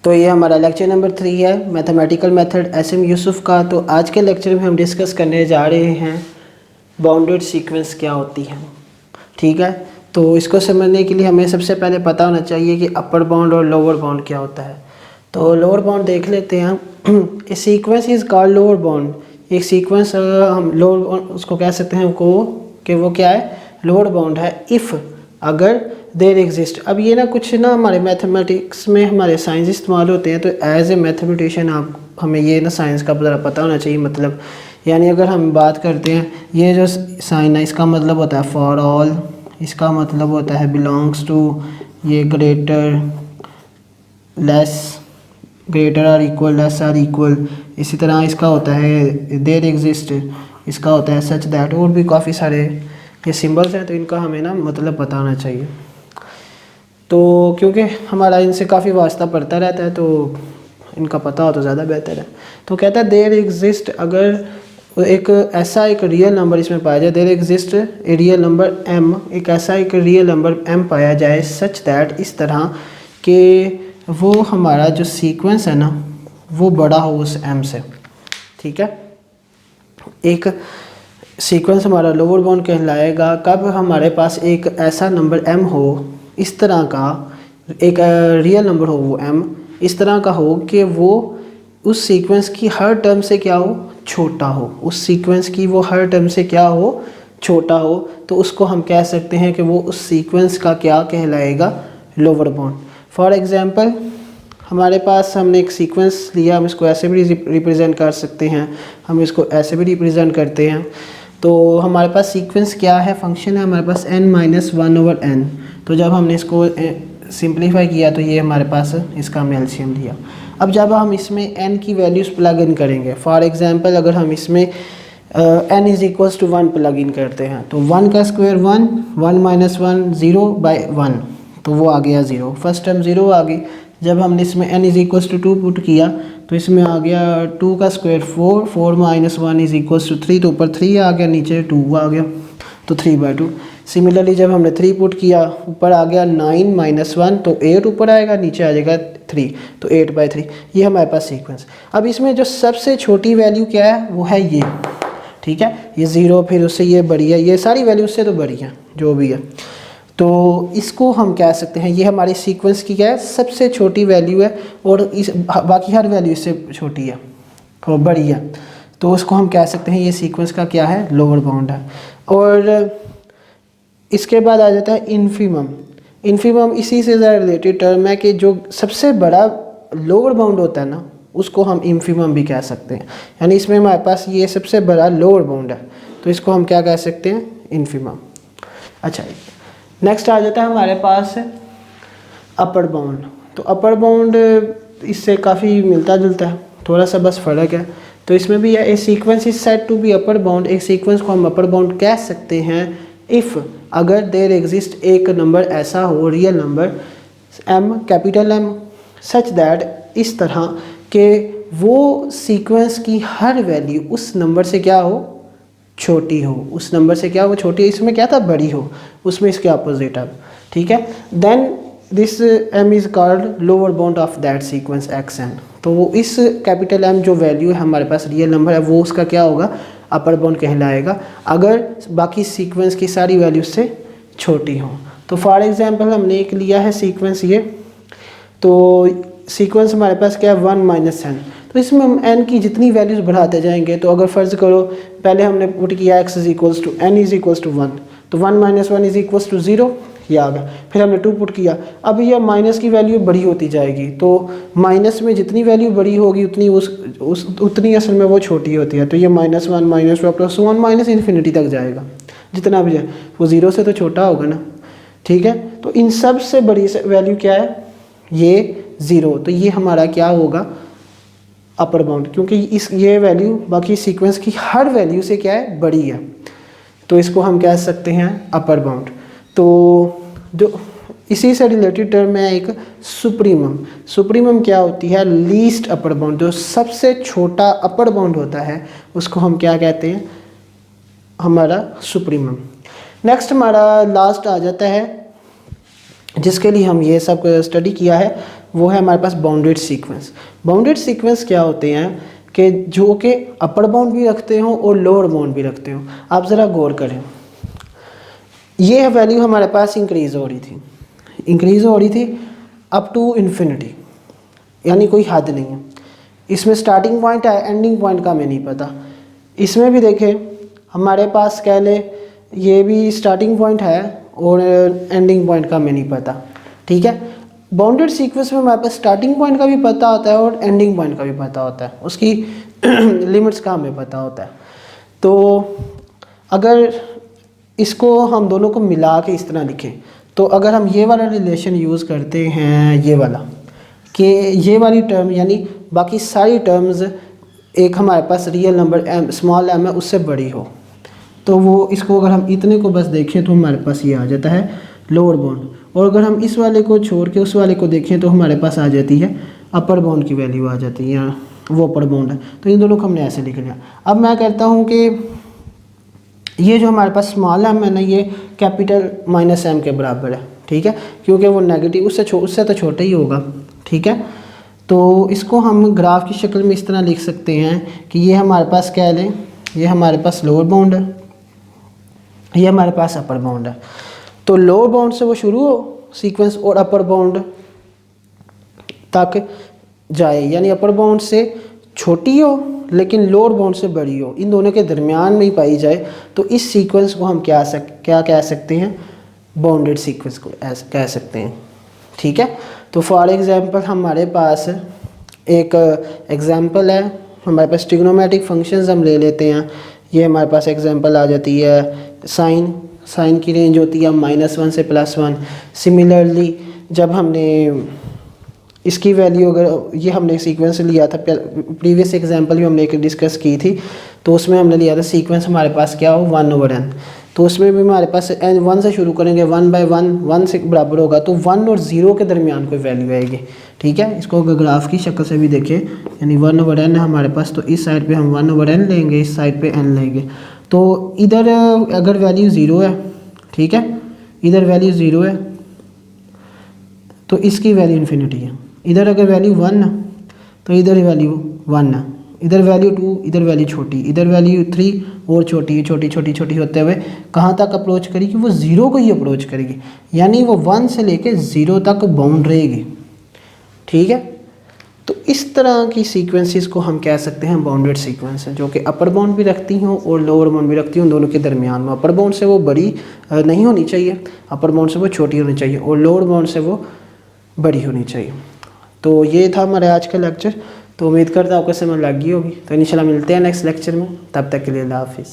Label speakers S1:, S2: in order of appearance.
S1: तो ये हमारा लेक्चर नंबर 3 है मैथमेटिकल मेथड एसएम यूसुफ का। तो आज के लेक्चर में हम डिस्कस करने जा रहे हैं बाउंडेड सीक्वेंस क्या होती है। ठीक है, तो इसको समझने के लिए हमें सबसे पहले पता होना चाहिए कि अपर बाउंड और लोअर बाउंड क्या होता है। तो लोअर बाउंड देख लेते हैं हम। A sequence is called lower bound. एक सीक्वेंस हम लोअर उसको कह सकते हैं कि वो क्या है, लोअर बाउंड है इफ़ अगर देर एग्जिस्ट। अब ये ना कुछ ना हमारे मैथमेटिक्स में हमारे साइंस इस्तेमाल होते हैं, तो एज ए मैथमेटिशियन आप हमें ये ना साइंस का पता होना चाहिए। मतलब यानी अगर हम बात करते हैं, ये जो साइन है इसका मतलब होता है फॉर ऑल, इसका मतलब होता है बिलोंग्स टू, ये greater less, greater or equal, less or equal. इसी तरह इसका होता है देर एग्जिस्ट, इसका होता है सच दैट। और भी काफ़ी सारे ये सिंबल्स हैं, तो इनका हमें ना मतलब पता होना चाहिए। तो क्योंकि हमारा इनसे काफ़ी वास्ता पड़ता रहता है, तो इनका पता हो तो ज़्यादा बेहतर है। तो कहता है देर एग्जिस्ट, अगर एक ऐसा एक रियल नंबर इसमें पाया जाए, there exist a real number m, एक ऐसा एक रियल नंबर m पाया जाए सच दैट, इस तरह कि वो हमारा जो सीक्वेंस है ना वो बड़ा हो उस m से। ठीक है, एक सीक्वेंस हमारा लोअर बाउंड कहलाएगा कब हमारे पास एक ऐसा नंबर m हो, इस तरह का एक रियल नंबर हो, वो m इस तरह का हो कि वो उस सीक्वेंस की हर टर्म से क्या हो, छोटा हो। उस सीक्वेंस की वो हर टर्म से क्या हो, छोटा हो। तो उसको हम कह सकते हैं कि वो उस सीक्वेंस का क्या कहलाएगा, लोअर बाउंड। फॉर एग्जांपल हमारे पास हमने एक सीक्वेंस लिया, हम इसको ऐसे भी रिप्रेजेंट कर सकते हैं, हम इसको ऐसे भी रिप्रेजेंट करते हैं। तो हमारे पास सीक्वेंस क्या है, फंक्शन है हमारे पास n-1/n। तो जब हमने इसको सिंप्लीफाई किया तो ये हमारे पास इसका हम एलसीएम लिया। अब जब हम इसमें n की वैल्यूज़ प्लग इन करेंगे, फॉर एग्जांपल अगर हम इसमें n is equals to 1 plug in करते हैं, तो 1 का स्क्वायर 1, 1 - 1 0/1, तो वो आ गया 0, फर्स्ट टर्म 0 आ गई। जब हमने इसमें n is equals to 2 put किया तो इसमें आ गया 2 का स्क्वायर 4, 4 - 1 इज़ इक्वल्स टू 3, तो ऊपर 3 आ गया, नीचे 2 आ गया, तो 3/2। सिमिलरली जब हमने 3 पुट किया, ऊपर आ गया 9 - 1, तो 8 ऊपर आएगा, नीचे आ जाएगा 3, तो 8/3। ये हमारे पास सीक्वेंस। अब इसमें जो सबसे छोटी वैल्यू क्या है, वो है ये। ठीक है, ये 0, फिर उससे ये बड़ी है, ये सारी वैल्यू उससे तो बड़ी है जो भी है। तो इसको हम कह सकते हैं ये हमारी सीक्वेंस की क्या है, सबसे छोटी वैल्यू है, और इस बाकी हर वैल्यू इससे छोटी है और बड़ी है। तो उसको हम कह सकते हैं ये सीक्वेंस का क्या है, लोअर बाउंड है। और इसके बाद आ जाता है इन्फीमम। इन्फीमम इसी से रिलेटेड टर्म है कि जो सबसे बड़ा लोअर बाउंड होता है ना, उसको हम इन्फीमम भी कह सकते हैं। यानी इसमें हमारे पास ये सबसे बड़ा लोअर बाउंड है, तो इसको हम क्या कह सकते हैं, इन्फीमम। अच्छा, नेक्स्ट आ जाता है हमारे पास अपर बाउंड। तो अपर बाउंड इससे काफ़ी मिलता जुलता है, थोड़ा सा बस फ़र्क है। तो इसमें भी a sequence is said to be upper bound, एक सीक्वेंस को हम अपर बाउंड कह सकते हैं इफ़ अगर देर एग्जिस्ट एक नंबर ऐसा हो, real number m, capital M, such that, इस तरह के वो सीक्वेंस की हर वैल्यू उस नंबर से क्या हो, छोटी हो। उस नंबर से क्या हो, छोटी, इसमें क्या था, बड़ी हो, उसमें इसके अपोजिट अब। ठीक है, then this m is called lower bound of that sequence xn। तो वो इस कैपिटल M जो वैल्यू है हमारे पास रियल नंबर है, वो उसका क्या होगा, अपर बाउंड कहलाएगा, अगर बाकी सीक्वेंस की सारी वैल्यू से छोटी हो। तो फॉर एग्जांपल हमने एक लिया है सीक्वेंस ये, तो सीक्वेंस हमारे पास क्या है, 1 - n। तो इसमें हम n की जितनी वैल्यूज़ बढ़ाते जाएंगे, तो अगर फ़र्ज़ करो पहले हमने पुट किया x is equals to n is equals to 1, तो 1 - 1 इज़ इक्वल्स टू 0, ये आ गया। फिर हमने 2 पुट किया, अब ये माइनस की वैल्यू बड़ी होती जाएगी, तो माइनस में जितनी वैल्यू बड़ी होगी उतनी उतनी असल में वो छोटी होती है। तो ये -1 -2 +1 माइनस इन्फिनिटी तक जाएगा, जितना भी जाए वो 0 से तो छोटा होगा ना। ठीक है, तो इन सब से बड़ी वैल्यू क्या है, ये 0। तो ये हमारा क्या होगा, अपर बाउंड, क्योंकि ये वैल्यू बाकी सीक्वेंस की हर वैल्यू से क्या है, बड़ी है। तो इसको हम कह सकते हैं अपर बाउंड। तो जो इसी से रिलेटेड टर्म है एक सुप्रीमम। सुप्रीमम क्या होती है, लीस्ट अपर बाउंड, जो सबसे छोटा अपर बाउंड होता है उसको हम क्या कहते हैं, हमारा सुप्रीमम। नेक्स्ट हमारा लास्ट आ जाता है जिसके लिए हम ये सब स्टडी किया है वो है हमारे पास बाउंडेड सीक्वेंस। बाउंडेड सीक्वेंस क्या होते हैं कि जो कि अपर बाउंड भी रखते हो और लोअर बाउंड भी रखते हो। आप ज़रा गौर करें, ये वैल्यू हमारे पास इंक्रीज़ हो रही थी अप टू इन्फिनिटी, यानी कोई हद नहीं है। इसमें स्टार्टिंग पॉइंट है, एंडिंग पॉइंट का हमें नहीं पता। इसमें भी देखें हमारे पास कह लें ये भी स्टार्टिंग पॉइंट है और एंडिंग पॉइंट का हमें नहीं पता, ठीक है। बाउंडेड सीक्वेंस में हमारे पास स्टार्टिंग पॉइंट का भी पता होता है और एंडिंग पॉइंट का भी पता होता है, उसकी लिमिट्स का हमें पता होता है। तो अगर इसको हम दोनों को मिला के इस तरह लिखें, तो अगर हम ये वाला रिलेशन यूज़ करते हैं, ये वाला, कि ये वाली टर्म यानी बाकी सारी टर्म्स एक हमारे पास real number m small m है उससे बड़ी हो, तो वो इसको अगर हम इतने को बस देखें तो हमारे पास ये आ जाता है लोअर बाउंड। और अगर हम इस वाले को छोड़ के उस वाले को देखें तो हमारे पास आ जाती है अपर बाउंड की वैल्यू आ जाती है, वो अपर बाउंड है। तो इन दोनों को हमने ऐसे लिख लिया। अब मैं कहता हूँ कि ये जो हमारे पास स्मॉल m है ना, ये कैपिटल -m के बराबर है, ठीक है, क्योंकि वो नेगेटिव उससे तो छोटा ही होगा, ठीक है। तो इसको हम ग्राफ की शक्ल में इस तरह लिख सकते हैं कि ये हमारे पास कह लें, ये हमारे पास लोअर बाउंड है, ये हमारे पास अपर बाउंड है। तो लोअर बाउंड से वो शुरू हो सीक्वेंस और अपर बाउंड तक जाए, यानी अपर बाउंड से छोटी हो लेकिन लोअर बाउंड से बड़ी हो, इन दोनों के दरमियान में ही पाई जाए, तो इस सीक्वेंस को हम क्या कह सकते हैं, बाउंडेड सीक्वेंस को कह सकते हैं, ठीक है। तो फॉर एग्जांपल हमारे पास एक एग्जांपल है, हमारे पास ट्रिग्नोमेट्रिक फंक्शंस हम ले लेते हैं। ये हमारे पास एग्जांपल आ जाती है साइन की रेंज होती है -1 से +1। सिमिलरली जब हमने इसकी वैल्यू, अगर ये हमने सीक्वेंस लिया था, प्रीवियस एग्जांपल भी हमने एक डिस्कस की थी, तो उसमें हमने लिया था सीक्वेंस हमारे पास क्या हो 1/n। तो उसमें भी हमारे पास n 1 से शुरू करेंगे, 1/1 1 से बराबर होगा, तो 1 और 0 के दरमियान कोई वैल्यू आएगी, ठीक है। इसको अगर ग्राफ की शक्ल से भी देखें, यानी 1/n है हमारे पास, तो इस साइड पे हम 1/n लेंगे, इस साइड पे n लेंगे। तो इधर अगर वैल्यू 0 है, ठीक है, इधर वैल्यू 0 है तो इसकी वैल्यू इन्फिनिटी है। इधर अगर वैल्यू 1 है तो इधर वैल्यू 1 है, इधर वैल्यू 2, इधर वैल्यू छोटी, इधर वैल्यू 3 और छोटी छोटी छोटी छोटी होते हुए कहाँ तक अप्रोच करेगी, वो 0 को ही अप्रोच करेगी, यानी वो 1 से लेके 0 तक बाउंड रहेगी, ठीक है। तो इस तरह की सीक्वेंसेस को हम कह सकते हैं बाउंडेड सीक्वेंस है, जो कि अपर बाउंड भी रखती हों और लोअर बाउंड भी रखती हों, दोनों के दरमियान में। अपर बाउंड से वो बड़ी नहीं होनी चाहिए, अपर बाउंड से वो छोटी होनी चाहिए, और लोअर बाउंड से वो बड़ी होनी चाहिए। तो ये था हमारा आज का लेक्चर। तो उम्मीद करता हूँ आपको समझ लग गई होगी। तो इंशाल्लाह मिलते हैं नेक्स्ट लेक्चर में, तब तक के लिए अल्लाह हाफिज़।